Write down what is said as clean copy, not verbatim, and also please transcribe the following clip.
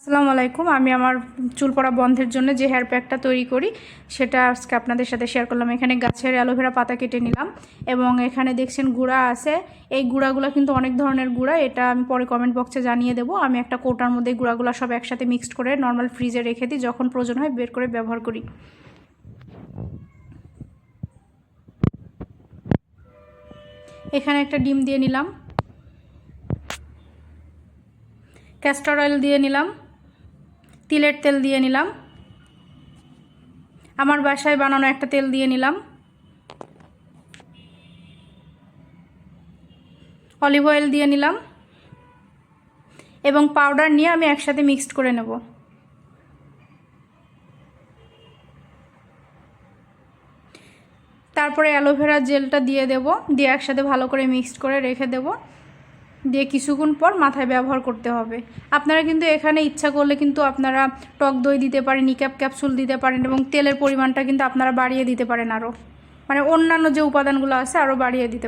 আসসালামু আলাইকুম। আমি আমার চুল পড়া বন্ধের জন্য যে হেয়ার প্যাকটা তৈরি করি সেটা আজকে আপনাদের সাথে শেয়ার করলাম। এখানে গাছের অ্যালোভেরা পাতা কেটে নিলাম এবং এখানে দেখছেন গুঁড়া আছে। এই গুঁড়াগুলো কিন্তু অনেক ধরনের গুঁড়া, এটা আমি পরে কমেন্ট বক্সে জানিয়ে দেবো। আমি একটা কৌটার মধ্যে গুঁড়াগুলো সব একসাথে মিক্সড করে নর্মাল ফ্রিজে রেখে দিই, যখন প্রয়োজন হয় বের করে ব্যবহার করি। এখানে একটা ডিম দিয়ে নিলাম, ক্যাস্টর অয়েল দিয়ে নিলাম, তিলের তেল দিয়ে নিলাম, আমার বাসায় বানানো একটা তেল দিয়ে নিলাম, অলিভ অয়েল দিয়ে নিলাম এবং পাউডার নিয়ে আমি একসাথে মিক্সড করে নেব। তারপরে অ্যালোভেরা জেলটা দিয়ে দেব, দিয়ে একসাথে ভালো করে মিক্সড করে রেখে দেব, দিয়ে কিছুক্ষণ পর মাথায় ব্যবহার করতে হবে। আপনারা কিন্তু এখানে ইচ্ছা করলে কিন্তু আপনারা টক দই দিতে পারেন, নিক্যাপ ক্যাপসুল দিতে পারেন এবং তেলের পরিমাণটা কিন্তু আপনারা বাড়িয়ে দিতে পারেন, আরও মানে অন্যান্য যে উপাদানগুলো আছে আরও বাড়িয়ে দিতে পারেন।